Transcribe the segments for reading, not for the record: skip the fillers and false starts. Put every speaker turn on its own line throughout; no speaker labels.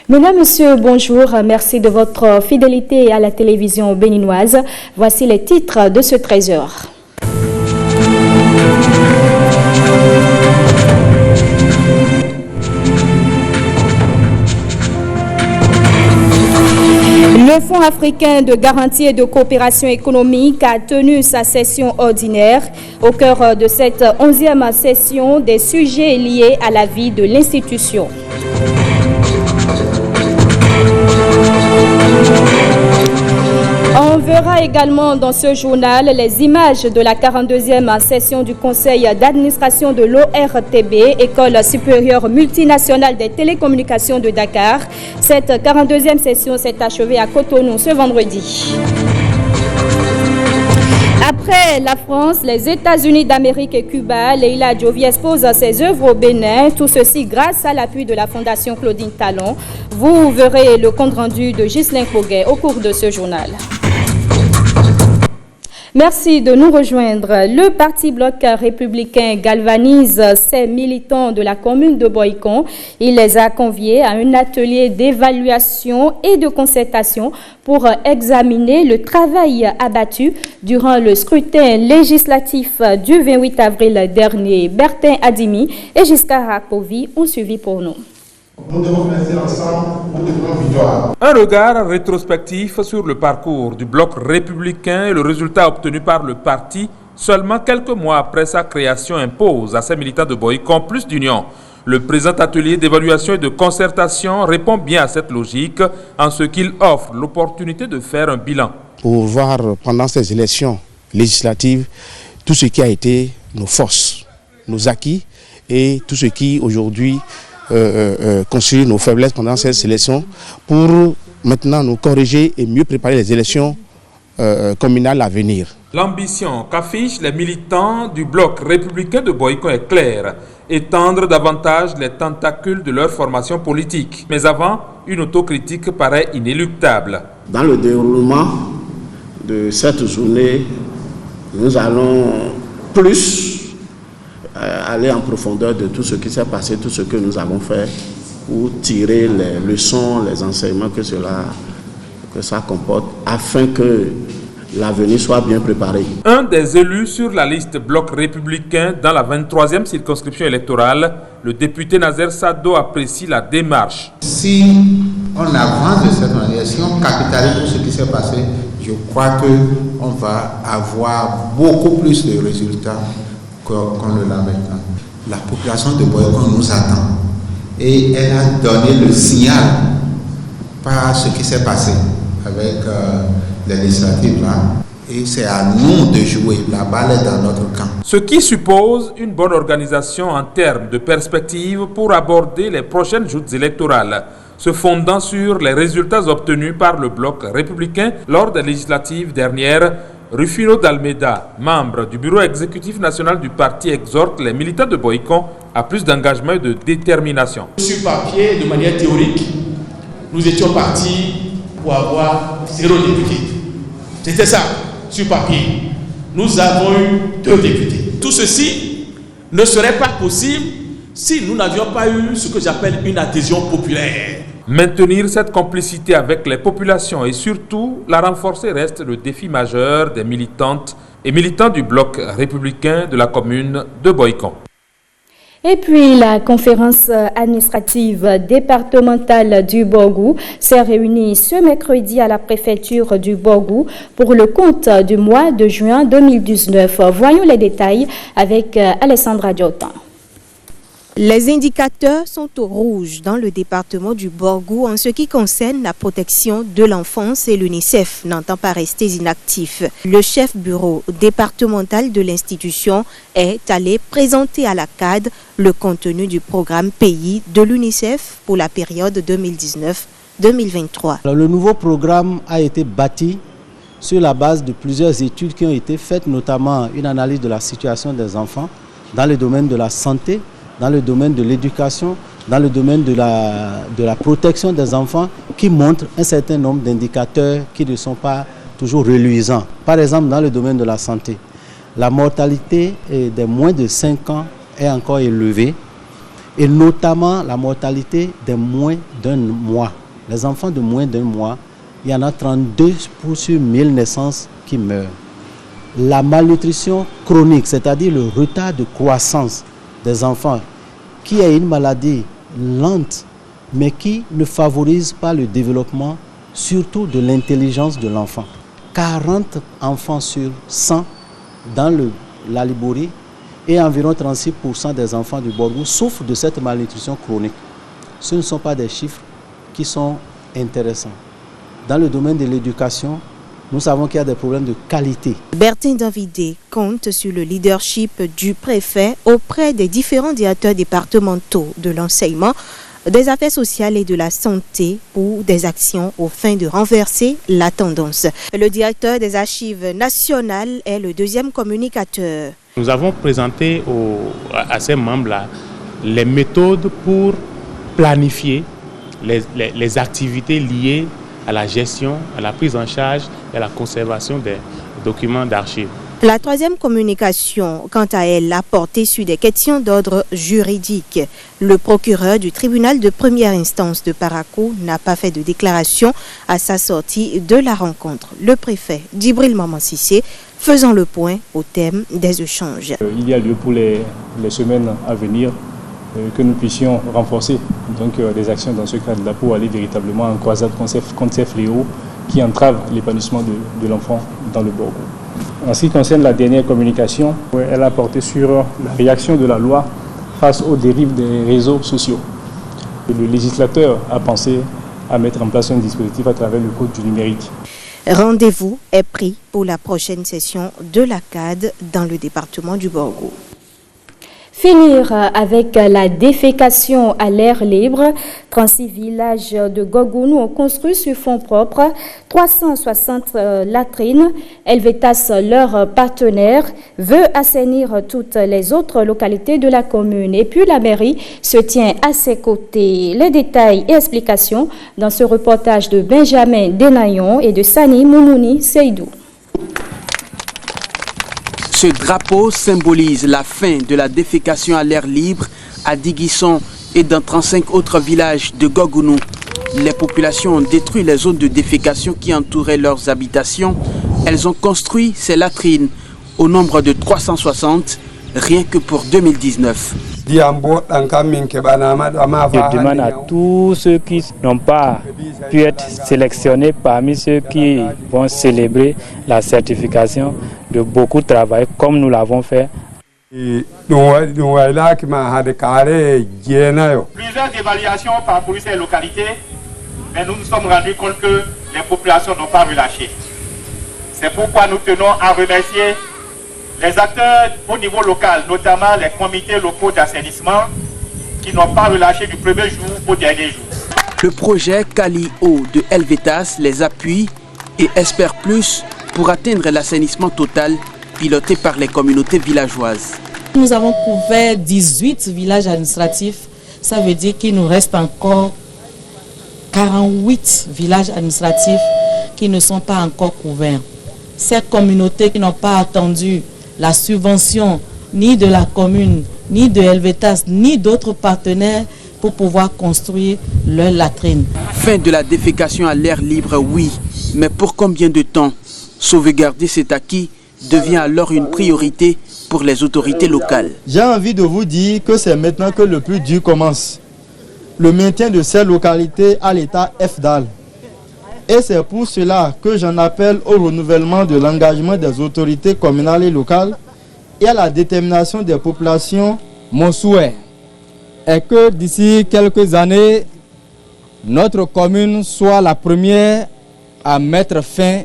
Mesdames, Messieurs, bonjour. Merci de votre fidélité à la télévision béninoise. Voici les titres de ce 13h. Le Fonds africain de garantie et de coopération économique a tenu sa session ordinaire. Au cœur de cette 11e session, des sujets liés à la vie de l'institution. On verra également dans ce journal les images de la 42e session du Conseil d'administration de l'ORTB, École supérieure multinationale des télécommunications de Dakar. Cette 42e session s'est achevée à Cotonou ce vendredi. Après la France, les États-Unis d'Amérique et Cuba, Leila Jovi expose ses œuvres au Bénin. Tout ceci grâce à l'appui de la Fondation Claudine Talon. Vous verrez le compte-rendu de Ghislain Coguet au cours de ce journal. Merci de nous rejoindre. Le Parti Bloc républicain galvanise ses militants de la commune de Boycon. Il les a conviés à un atelier d'évaluation et de concertation pour examiner le travail abattu durant le scrutin législatif du 28 avril dernier. Bertin Adimi et Giscard Rakovi ont suivi pour nous.
Nous devons rester ensemble pour de grandes victoires.
Un regard rétrospectif sur le parcours du bloc républicain et le résultat obtenu par le parti seulement quelques mois après sa création impose à ses militants de Boycon plus d'union. Le présent atelier d'évaluation et de concertation répond bien à cette logique en ce qu'il offre l'opportunité de faire un bilan.
Pour voir pendant ces élections législatives tout ce qui a été nos forces, nos acquis et tout ce qui aujourd'hui construire nos faiblesses pendant cette sélection pour maintenant nous corriger et mieux préparer les élections communales à venir.
L'ambition qu'affichent les militants du bloc républicain de Boycon est claire, étendre davantage les tentacules de leur formation politique. Mais avant, une autocritique paraît inéluctable.
Dans le déroulement de cette journée, nous allons plus aller en profondeur de tout ce qui s'est passé, tout ce que nous avons fait pour tirer les leçons, les enseignements que ça comporte afin que l'avenir soit bien préparé.
Un des élus sur la liste bloc républicain dans la 23e circonscription électorale, le député Nazer Sado apprécie la démarche.
Si on avance de cette manière, si on capitalise tout ce qui s'est passé, je crois qu'on va avoir beaucoup plus de résultats qu'on ne l'a maintenant. La population de Boycon nous attend et elle a donné le signal par ce qui s'est passé avec les législatives là. Et c'est à nous de jouer. La balle est dans notre camp.
Ce qui suppose une bonne organisation en termes de perspective pour aborder les prochaines joutes électorales, se fondant sur les résultats obtenus par le bloc républicain lors des législatives dernières. Rufino D'Almeida, membre du bureau exécutif national du parti, exhorte les militants de Boycon à plus d'engagement et de détermination.
Sur papier, de manière théorique, nous étions partis pour avoir 0 député. C'était ça, sur papier. Nous avons eu 2 députés. Tout ceci ne serait pas possible si nous n'avions pas eu ce que j'appelle une adhésion populaire.
Maintenir cette complicité avec les populations et surtout la renforcer reste le défi majeur des militantes et militants du bloc républicain de la commune de Boycon.
Et puis, la conférence administrative départementale du Borgou s'est réunie ce mercredi à la préfecture du Borgou pour le compte du mois de juin 2019. Voyons les détails avec Alessandra Diotan.
Les indicateurs sont au rouge dans le département du Borgou en ce qui concerne la protection de l'enfance et l'UNICEF n'entend pas rester inactif. Le chef bureau départemental de l'institution est allé présenter à la CAD le contenu du programme pays de l'UNICEF pour la période 2019-2023.
Le nouveau programme a été bâti sur la base de plusieurs études qui ont été faites, notamment une analyse de la situation des enfants dans le domaine de la santé, dans le domaine de l'éducation, dans le domaine de la protection des enfants, qui montrent un certain nombre d'indicateurs qui ne sont pas toujours reluisants. Par exemple, dans le domaine de la santé, la mortalité des moins de 5 ans est encore élevée et notamment la mortalité des moins d'un mois. Les enfants de moins d'un mois, il y en a 32 sur 1000 naissances qui meurent. La malnutrition chronique, c'est-à-dire le retard de croissance des enfants, qui est une maladie lente, mais qui ne favorise pas le développement, surtout de l'intelligence de l'enfant. 40 enfants sur 100 dans la Liborie et environ 36% des enfants du Borgou souffrent de cette malnutrition chronique. Ce ne sont pas des chiffres qui sont intéressants. Dans le domaine de l'éducation, nous savons qu'il y a des problèmes de qualité.
Bertin Davidé compte sur le leadership du préfet auprès des différents directeurs départementaux de l'enseignement, des affaires sociales et de la santé pour des actions aux fins de renverser la tendance. Le directeur des archives nationales est le deuxième communicateur.
Nous avons présenté à ces membres-là les méthodes pour planifier les activités liées à la gestion, à la prise en charge et à la conservation des documents d'archives.
La troisième communication, quant à elle, a porté sur des questions d'ordre juridique. Le procureur du tribunal de première instance de Parakou n'a pas fait de déclaration à sa sortie de la rencontre. Le préfet Djibril Mamansissé faisant le point au thème des échanges.
Il y a lieu pour les semaines à venir que nous puissions renforcer des actions dans ce cadre-là pour aller véritablement en croisade contre ces fléaux qui entravent l'épanouissement de l'enfant dans le Borgou. En ce qui concerne la dernière communication, elle a porté sur la réaction de la loi face aux dérives des réseaux sociaux. Le législateur a pensé à mettre en place un dispositif à travers le code du numérique.
Rendez-vous est pris pour la prochaine session de la CAD dans le département du Borgou.
Finir avec la défécation à l'air libre. 36 villages de Gogounou ont construit sur fonds propres 360 latrines. Helvetas, leur partenaire, veut assainir toutes les autres localités de la commune. Et puis la mairie se tient à ses côtés. Les détails et explications dans ce reportage de Benjamin Denayon et de Sani Moumouni Seydou.
Ce drapeau symbolise la fin de la défécation à l'air libre à Diguisson et dans 35 autres villages de Gogounou. Les populations ont détruit les zones de défécation qui entouraient leurs habitations. Elles ont construit ces latrines au nombre de 360, rien que pour 2019.
Je demande à tous ceux qui n'ont pas pu être sélectionnés parmi ceux qui vont célébrer la certification de beaucoup travailler comme nous l'avons fait.
Plusieurs évaluations ont parcouru ces localités, mais nous nous sommes rendus compte que les populations n'ont pas relâché. C'est pourquoi nous tenons à remercier les acteurs au niveau local, notamment les comités locaux d'assainissement, qui n'ont pas relâché du premier jour au dernier jour.
Le projet Cali-Eau de Helvetas les appuie et espère plus pour atteindre l'assainissement total piloté par les communautés villageoises.
Nous avons couvert 18 villages administratifs, ça veut dire qu'il nous reste encore 48 villages administratifs qui ne sont pas encore couverts. Ces communautés qui n'ont pas attendu la subvention ni de la commune, ni de Helvetas, ni d'autres partenaires pour pouvoir construire leur latrine.
Fin de la défécation à l'air libre, oui, mais pour combien de temps? Sauvegarder cet acquis devient alors une priorité pour les autorités locales.
J'ai envie de vous dire que c'est maintenant que le plus dur commence. Le maintien de ces localités à l'état FDAL. Et c'est pour cela que j'en appelle au renouvellement de l'engagement des autorités communales et locales et à la détermination des populations.
Mon souhait est que d'ici quelques années, notre commune soit la première à mettre fin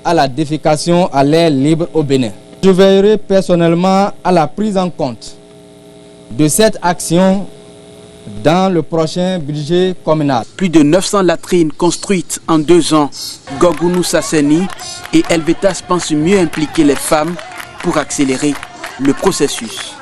à la défécation à l'air libre au Bénin. Je veillerai personnellement à la prise en compte de cette action dans le prochain budget communal.
Plus de 900 latrines construites en 2 ans. Gogounou s'assainit et Helvetas pense mieux impliquer les femmes pour accélérer le processus.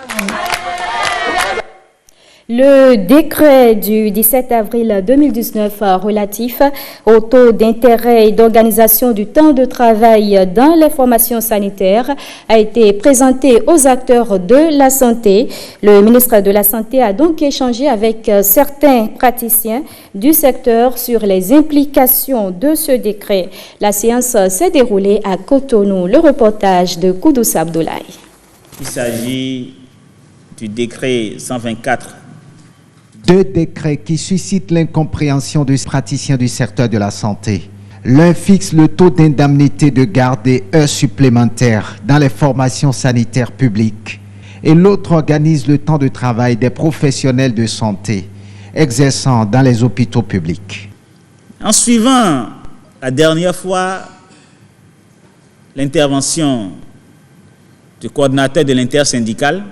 Le décret du 17 avril 2019 relatif au taux d'intérêt et d'organisation du temps de travail dans les formations sanitaires a été présenté aux acteurs de la santé. Le ministre de la Santé a donc échangé avec certains praticiens du secteur sur les implications de ce décret. La séance s'est déroulée à Cotonou. Le reportage de Koudous Abdoulaye.
Il s'agit du décret 124.
Deux décrets qui suscitent l'incompréhension des praticiens du secteur de la santé. L'un fixe le taux d'indemnité de garde des heures supplémentaires dans les formations sanitaires publiques et l'autre organise le temps de travail des professionnels de santé exerçant dans les hôpitaux publics.
En suivant la dernière fois l'intervention du coordinateur de l'intersyndical,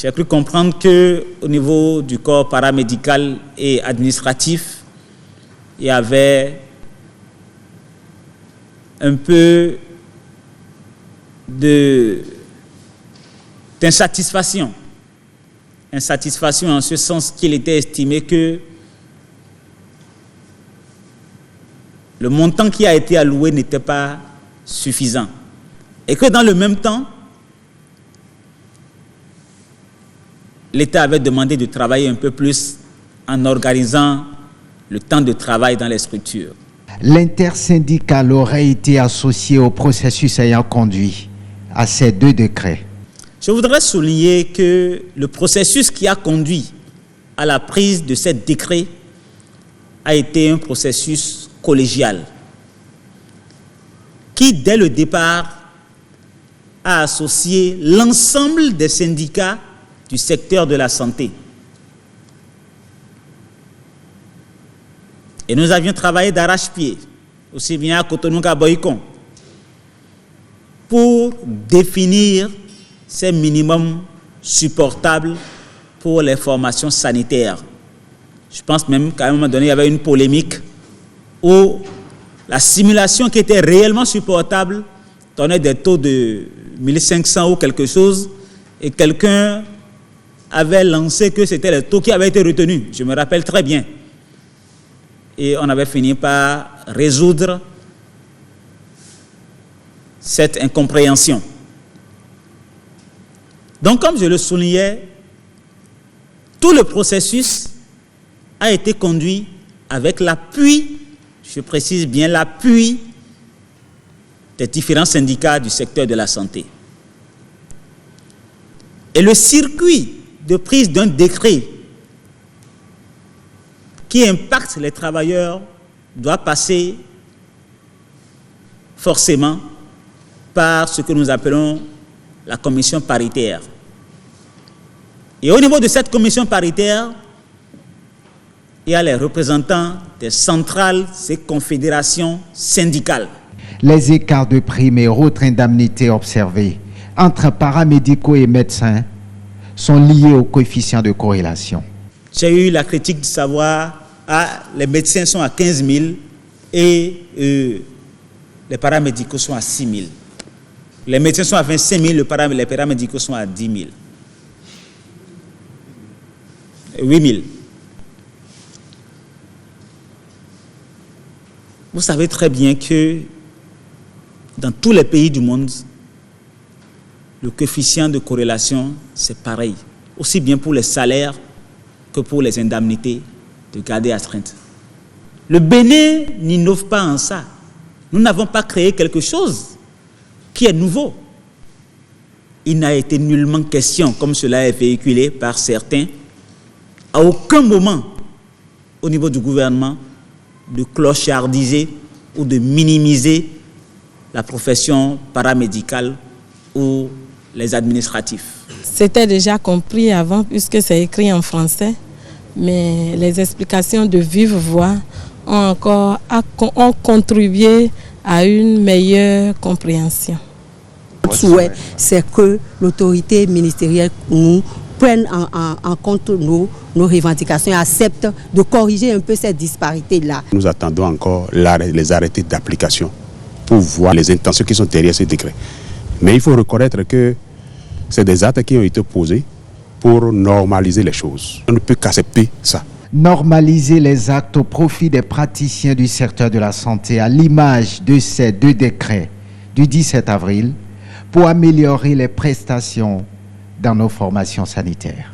j'ai cru comprendre qu'au niveau du corps paramédical et administratif, il y avait un peu d'insatisfaction. Insatisfaction en ce sens qu'il était estimé que le montant qui a été alloué n'était pas suffisant. Et que dans le même temps, l'État avait demandé de travailler un peu plus en organisant le temps de travail dans les structures.
L'intersyndical aurait été associé au processus ayant conduit à ces deux décrets.
Je voudrais souligner que le processus qui a conduit à la prise de ces décrets a été un processus collégial qui, dès le départ, a associé l'ensemble des syndicats du secteur de la santé. Et nous avions travaillé d'arrache-pied, aussi bien à Cotonou qu'à Boycon, pour définir ces minimums supportables pour les formations sanitaires. Je pense même qu'à un moment donné, il y avait une polémique où la simulation qui était réellement supportable donnait des taux de 1500 ou quelque chose, et quelqu'un avait lancé que c'était le taux qui avait été retenu. Je me rappelle très bien. Et on avait fini par résoudre cette incompréhension. Donc, comme je le soulignais, tout le processus a été conduit avec l'appui, je précise bien l'appui des différents syndicats du secteur de la santé. Et le circuit de prise d'un décret qui impacte les travailleurs doit passer forcément par ce que nous appelons la commission paritaire. Et au niveau de cette commission paritaire, il y a les représentants des centrales et confédérations syndicales.
Les écarts de primes et autres indemnités observés entre paramédicaux et médecins sont liés au coefficient de corrélation.
J'ai eu la critique de savoir les médecins sont à 15 000 et les paramédicaux sont à 6 000. Les médecins sont à 25 000, les paramédicaux sont à 10 000. 8 000. Vous savez très bien que dans tous les pays du monde, le coefficient de corrélation, c'est pareil. Aussi bien pour les salaires que pour les indemnités de garde astreinte. Le Bénin n'innove pas en ça. Nous n'avons pas créé quelque chose qui est nouveau. Il n'a été nullement question, comme cela est véhiculé par certains, à aucun moment au niveau du gouvernement, de clochardiser ou de minimiser la profession paramédicale ou les administratifs.
C'était déjà compris avant puisque c'est écrit en français, mais les explications de vive voix ont contribué à une meilleure compréhension.
Notre souhait, c'est que l'autorité ministérielle nous prenne en compte nos revendications et accepte de corriger un peu cette disparité-là.
Nous attendons encore les arrêtés d'application pour voir les intentions qui sont derrière ces décrets. Mais il faut reconnaître que c'est des actes qui ont été posés
pour normaliser les choses. On ne peut qu'accepter ça.
Normaliser les actes au profit des praticiens du secteur de la santé à l'image de ces 2 décrets du 17 avril pour améliorer les prestations dans nos formations sanitaires.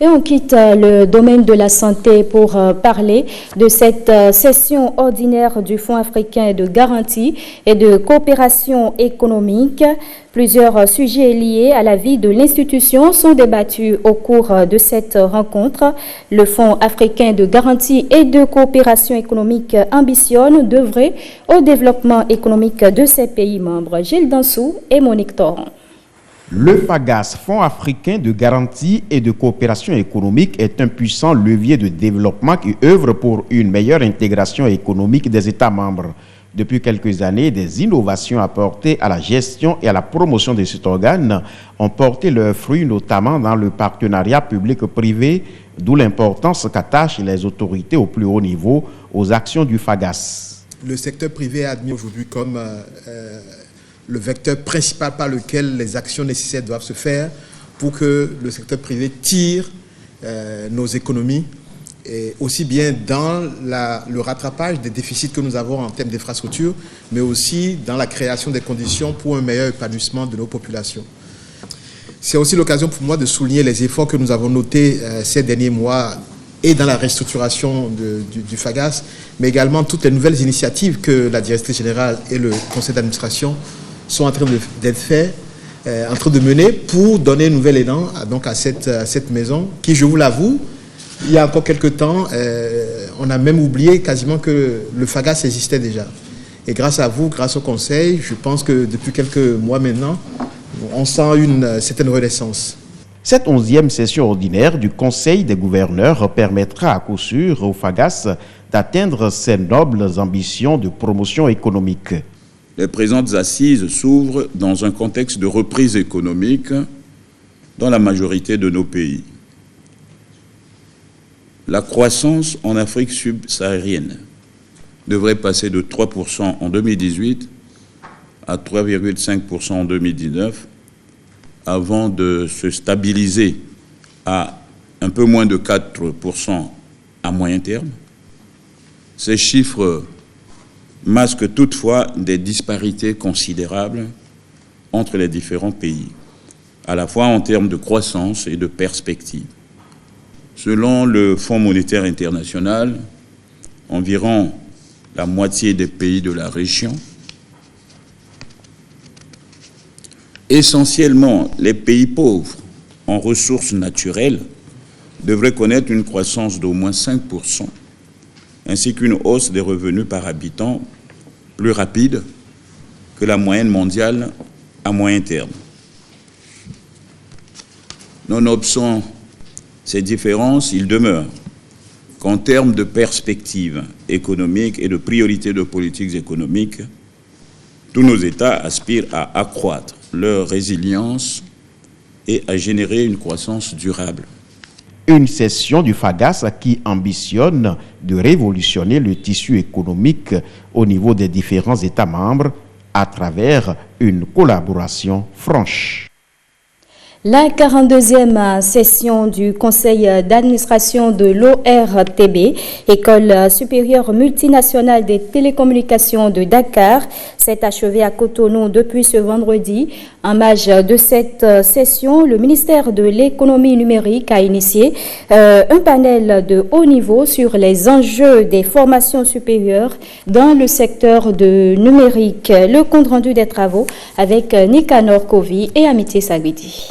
Et on quitte le domaine de la santé pour parler de cette session ordinaire du Fonds africain de garantie et de coopération économique. Plusieurs sujets liés à la vie de l'institution sont débattus au cours de cette rencontre. Le Fonds africain de garantie et de coopération économique ambitionne d'œuvrer au développement économique de ses pays membres. Gilles Dansou et Monique Torrent.
Le FAGAS, Fonds africain de garantie et de coopération économique, est un puissant levier de développement qui œuvre pour une meilleure intégration économique des États membres. Depuis quelques années, des innovations apportées à la gestion et à la promotion de cet organe ont porté leurs fruits, notamment dans le partenariat public-privé, d'où l'importance qu'attachent les autorités au plus haut niveau aux actions du FAGAS.
Le secteur privé est admis aujourd'hui comme le vecteur principal par lequel les actions nécessaires doivent se faire pour que le secteur privé tire nos économies, et aussi bien dans le rattrapage des déficits que nous avons en termes d'infrastructures, mais aussi dans la création des conditions pour un meilleur épanouissement de nos populations. C'est aussi l'occasion pour moi de souligner les efforts que nous avons notés ces derniers mois et dans la restructuration du FAGAS, mais également toutes les nouvelles initiatives que la directrice générale et le conseil d'administration sont en train d'être faits, en train de mener pour donner un nouvel élan à cette maison qui, je vous l'avoue, il y a encore quelques temps, on a même oublié quasiment que le FAGAS existait déjà. Et grâce à vous, grâce au conseil, je pense que depuis quelques mois maintenant, on sent une certaine renaissance.
Cette 11e session ordinaire du Conseil des gouverneurs permettra à coup sûr au FAGAS d'atteindre ses nobles ambitions de promotion économique.
Les présentes assises s'ouvrent dans un contexte de reprise économique dans la majorité de nos pays. La croissance en Afrique subsaharienne devrait passer de 3% en 2018 à 3,5% en 2019, avant de se stabiliser à un peu moins de 4% à moyen terme. Ces chiffres masquent toutefois des disparités considérables entre les différents pays, à la fois en termes de croissance et de perspective. Selon le Fonds monétaire international, environ la moitié des pays de la région, essentiellement les pays pauvres en ressources naturelles, devraient connaître une croissance d'au moins 5%, ainsi qu'une hausse des revenus par habitant plus rapide que la moyenne mondiale à moyen terme. Nonobstant ces différences, il demeure qu'en termes de perspectives économiques et de priorités de politiques économiques, tous nos États aspirent à accroître leur résilience et à générer une croissance durable.
Une session du FAGAS qui ambitionne de révolutionner le tissu économique au niveau des différents États membres à travers une collaboration franche.
La 42e session du conseil d'administration de l'ORTB, École supérieure multinationale des télécommunications de Dakar, s'est achevée à Cotonou depuis ce vendredi. En marge de cette session, le ministère de l'économie numérique a initié un panel de haut niveau sur les enjeux des formations supérieures dans le secteur de numérique. Le compte rendu des travaux avec Nicanor Kovi et Amitié Sagbidi.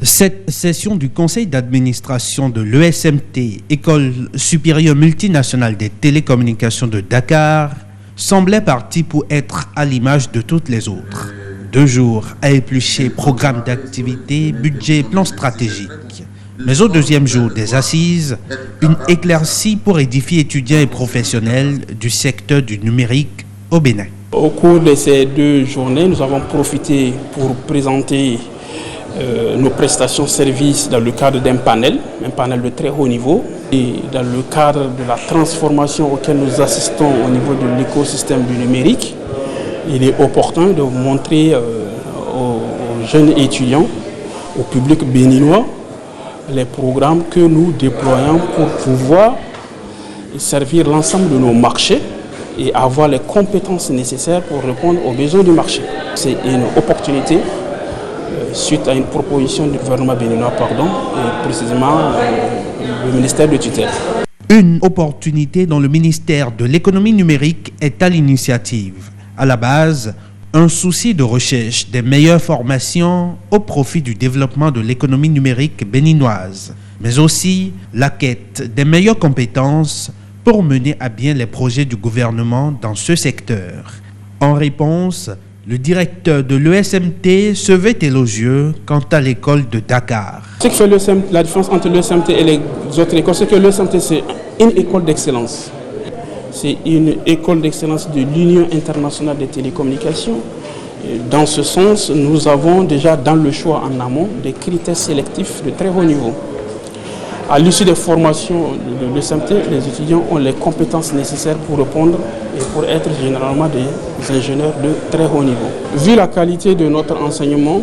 Cette session du conseil d'administration de l'ESMT, École supérieure multinationale des télécommunications de Dakar, semblait partie pour être à l'image de toutes les autres. 2 jours à éplucher programme d'activité, budget, plan stratégique. Mais au 2e jour des assises, une éclaircie pour édifier étudiants et professionnels du secteur du numérique au Bénin.
Au cours de ces 2 journées, nous avons profité pour présenter nos prestations services dans le cadre d'un panel de très haut niveau, et dans le cadre de la transformation auquel nous assistons au niveau de l'écosystème du numérique, il est opportun de montrer aux jeunes étudiants au public béninois les programmes que nous déployons pour pouvoir servir l'ensemble de nos marchés et avoir les compétences nécessaires pour répondre aux besoins du marché. C'est une opportunité suite à une proposition du gouvernement béninois, et précisément le ministère de tutelle.
Une opportunité dont le ministère de l'économie numérique est à l'initiative. À la base, un souci de recherche des meilleures formations au profit du développement de l'économie numérique béninoise, mais aussi la quête des meilleures compétences pour mener à bien les projets du gouvernement dans ce secteur. En réponse, le directeur de l'ESMT se veut élogieux quant à l'école de Dakar.
Ce qui fait la différence entre l'ESMT et les autres écoles, c'est que l'ESMT, c'est une école d'excellence. C'est une école d'excellence de l'Union internationale des télécommunications. Et dans ce sens, nous avons déjà dans le choix en amont des critères sélectifs de très haut niveau. À l'issue des formations de l'ESMT, les étudiants ont les compétences nécessaires pour répondre et pour être généralement des ingénieurs de très haut niveau. Vu la qualité de notre enseignement,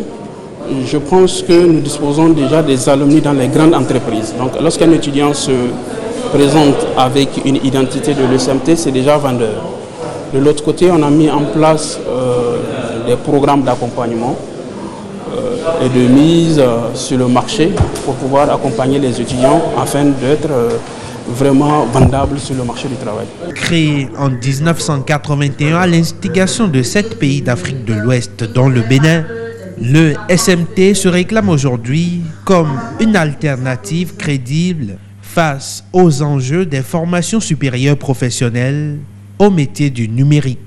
je pense que nous disposons déjà des alumni dans les grandes entreprises. Donc lorsqu'un étudiant se présente avec une identité de l'ESMT, c'est déjà vendeur. De l'autre côté, on a mis en place des programmes d'accompagnement et de mise sur le marché pour pouvoir accompagner les étudiants afin d'être vraiment vendables sur le marché du travail.
Créé en 1981 à l'instigation de 7 pays d'Afrique de l'Ouest, dont le Bénin, le SMT se réclame aujourd'hui comme une alternative crédible face aux enjeux des formations supérieures professionnelles au métier du numérique.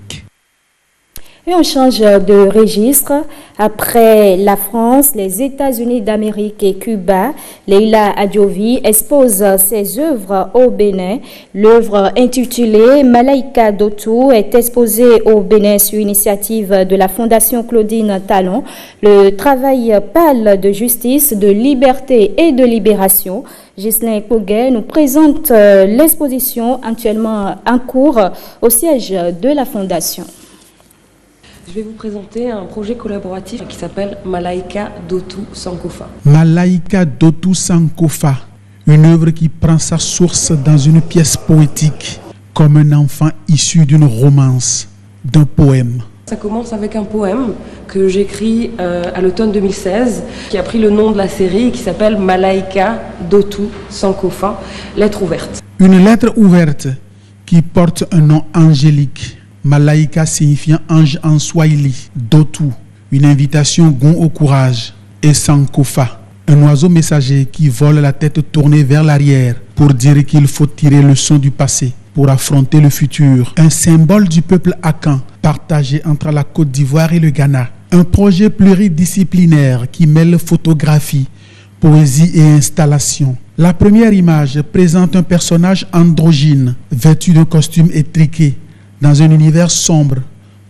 Et on change de registre. Après la France, les États-Unis d'Amérique et Cuba, Leila Adjovi expose ses œuvres au Bénin. L'œuvre intitulée Malaika Dotou est exposée au Bénin sur initiative de la Fondation Claudine Talon. Le travail parle de justice, de liberté et de libération. Ghislain Koguet nous présente l'exposition actuellement en cours au siège de la Fondation.
Je vais vous présenter un projet collaboratif qui s'appelle Malaika Dotou Sankofa.
Malaika Dotou Sankofa, une œuvre qui prend sa source dans une pièce poétique, comme un enfant issu d'une romance, d'un poème.
Ça commence avec un poème que j'écris à l'automne 2016, qui a pris le nom de la série, qui s'appelle Malaika Dotou Sankofa, lettre ouverte.
Une lettre ouverte qui porte un nom angélique. Malaika signifiant ange en swahili, Dotou, une invitation gon au courage, et Sankofa, un oiseau messager qui vole la tête tournée vers l'arrière pour dire qu'il faut tirer leçon du passé pour affronter le futur. Un symbole du peuple akan, partagé entre la Côte d'Ivoire et le Ghana. Un projet pluridisciplinaire qui mêle photographie, poésie et installation. La première image présente un personnage androgyne, vêtu d'un costume étriqué, dans un univers sombre,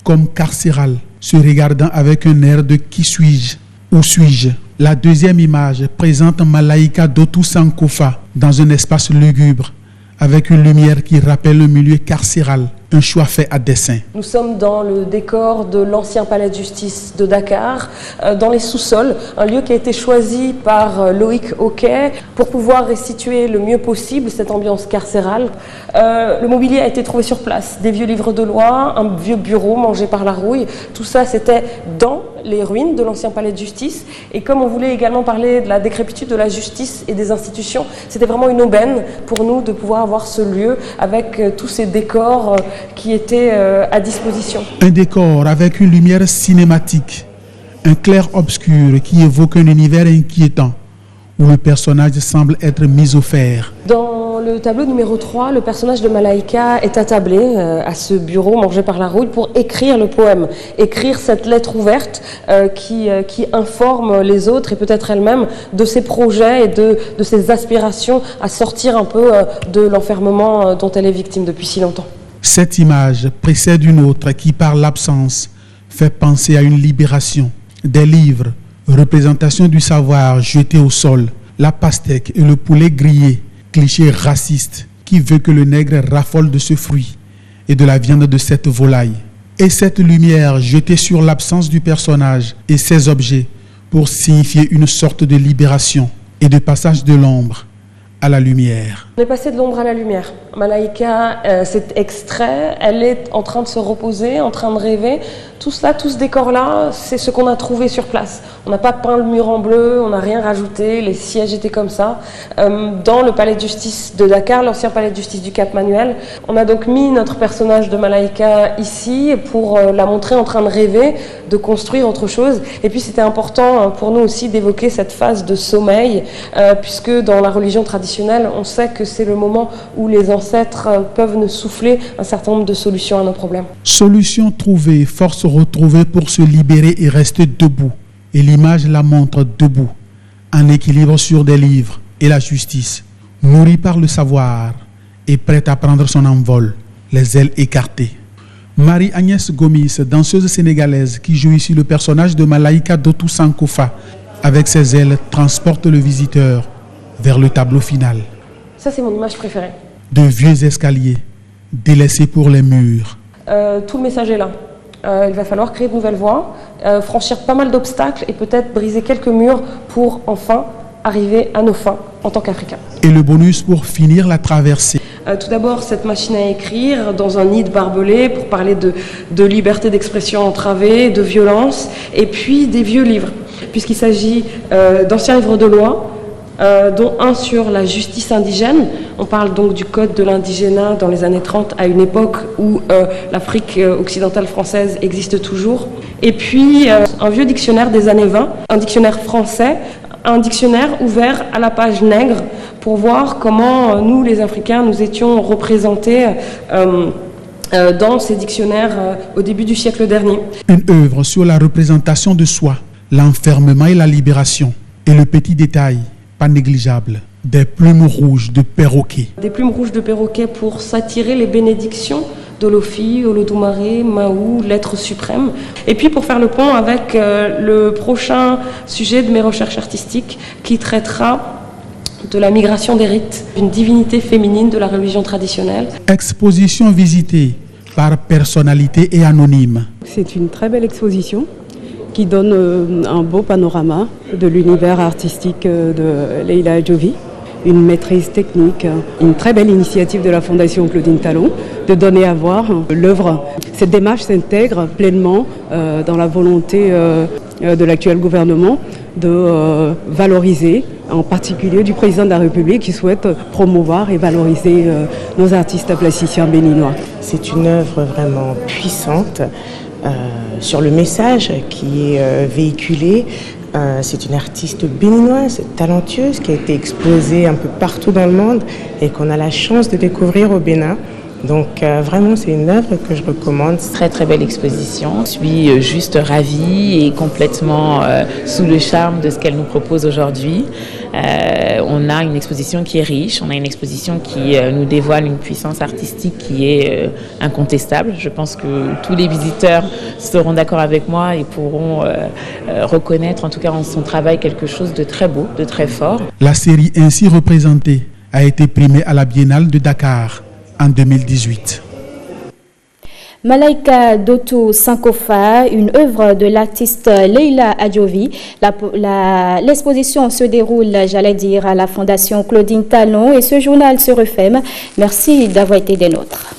comme carcéral, se regardant avec un air de « qui suis-je » ou « suis-je ». La deuxième image présente Malaika Dotou Sankofa dans un espace lugubre, avec une lumière qui rappelle le milieu carcéral, un choix fait à dessein.
Nous sommes dans le décor de l'ancien palais de justice de Dakar, dans les sous-sols, un lieu qui a été choisi par Loïc Hoquet pour pouvoir restituer le mieux possible cette ambiance carcérale. Le mobilier a été trouvé sur place, des vieux livres de loi, un vieux bureau mangé par la rouille, tout ça c'était dans les ruines de l'ancien palais de justice. Et comme on voulait également parler de la décrépitude de la justice et des institutions, c'était vraiment une aubaine pour nous de pouvoir avoir ce lieu avec tous ces décors qui étaient à disposition.
Un décor avec une lumière cinématique, un clair-obscur qui évoque un univers inquiétant où le personnage semble être mis au fer.
Dans le tableau numéro 3, le personnage de Malaika est attablé à ce bureau mangé par la rouille pour écrire le poème, écrire cette lettre ouverte qui informe les autres et peut-être elle-même de ses projets et de ses aspirations à sortir un peu de l'enfermement dont elle est victime depuis si longtemps.
Cette image précède une autre qui, par l'absence, fait penser à une libération. Des livres, représentation du savoir jeté au sol, la pastèque et le poulet grillé, cliché raciste qui veut que le nègre raffole de ce fruit et de la viande de cette volaille. Et cette lumière jetée sur l'absence du personnage et ses objets pour signifier une sorte de libération et de passage de l'ombre à la lumière.
On est passé de l'ombre à la lumière. Malaïka s'est extrait, elle est en train de se reposer, en train de rêver. Tout cela, tout ce décor-là, c'est ce qu'on a trouvé sur place. On n'a pas peint le mur en bleu, on n'a rien rajouté, les sièges étaient comme ça. Dans le palais de justice de Dakar, l'ancien palais de justice du Cap Manuel, on a donc mis notre personnage de Malaïka ici pour la montrer en train de rêver, de construire autre chose. Et puis c'était important pour nous aussi d'évoquer cette phase de sommeil, puisque dans la religion traditionnelle, on sait que c'est le moment où les ancêtres peuvent nous souffler un certain nombre de solutions à nos problèmes.
Solution trouvée, force retrouvée pour se libérer et rester debout. Et l'image la montre debout, en équilibre sur des livres et la justice, nourrie par le savoir et prête à prendre son envol, les ailes écartées. Marie-Agnès Gomis, danseuse sénégalaise qui joue ici le personnage de Malaïka Dotou Sankofa, avec ses ailes, transporte le visiteur vers le tableau final.
Ça, c'est mon image préférée.
De vieux escaliers, délaissés pour les murs.
Tout le message est là. Il va falloir créer de nouvelles voies, franchir pas mal d'obstacles et peut-être briser quelques murs pour enfin arriver à nos fins en tant qu'Africains.
Et le bonus pour finir la traversée.
Tout d'abord, cette machine à écrire dans un nid de barbelés pour parler de liberté d'expression entravée, de violence, et puis des vieux livres, puisqu'il s'agit d'anciens livres de loi, dont un sur la justice indigène. On parle donc du code de l'indigénat dans les années 30, à une époque où l'Afrique occidentale française existe toujours. Et puis un vieux dictionnaire des années 20, un dictionnaire français, un dictionnaire ouvert à la page nègre pour voir comment nous, les Africains, nous étions représentés dans ces dictionnaires au début du siècle dernier.
Une œuvre sur la représentation de soi, l'enfermement et la libération. Et le petit détail, pas négligeable, des plumes rouges de perroquet.
Des plumes rouges de perroquet pour s'attirer les bénédictions d'Olofi, Olodumare, Mahou, l'être suprême. Et puis pour faire le pont avec le prochain sujet de mes recherches artistiques qui traitera de la migration des rites, une divinité féminine de la religion traditionnelle.
Exposition visitée par personnalité et anonyme.
C'est une très belle exposition qui donne un beau panorama de l'univers artistique de Leila Adjovi, une maîtrise technique, une très belle initiative de la Fondation Claudine Talon de donner à voir l'œuvre. Cette démarche s'intègre pleinement dans la volonté de l'actuel gouvernement de valoriser, en particulier du président de la République qui souhaite promouvoir et valoriser nos artistes plasticiens béninois.
C'est une œuvre vraiment puissante sur le message qui est véhiculé. C'est une artiste béninoise, talentueuse, qui a été exposée un peu partout dans le monde et qu'on a la chance de découvrir au Bénin. Donc vraiment, c'est une œuvre que je recommande.
Très très belle exposition. Je suis juste ravie et complètement sous le charme de ce qu'elle nous propose aujourd'hui. On a une exposition qui est riche, on a une exposition qui nous dévoile une puissance artistique qui est incontestable. Je pense que tous les visiteurs seront d'accord avec moi et pourront reconnaître en tout cas en son travail quelque chose de très beau, de très fort.
La série ainsi représentée a été primée à la Biennale de Dakar en 2018.
Malaïka Dotou Sankofa, une œuvre de l'artiste Leila Adjovi. L'exposition se déroule, j'allais dire, à la Fondation Claudine Talon et ce journal se referme. Merci d'avoir été des nôtres.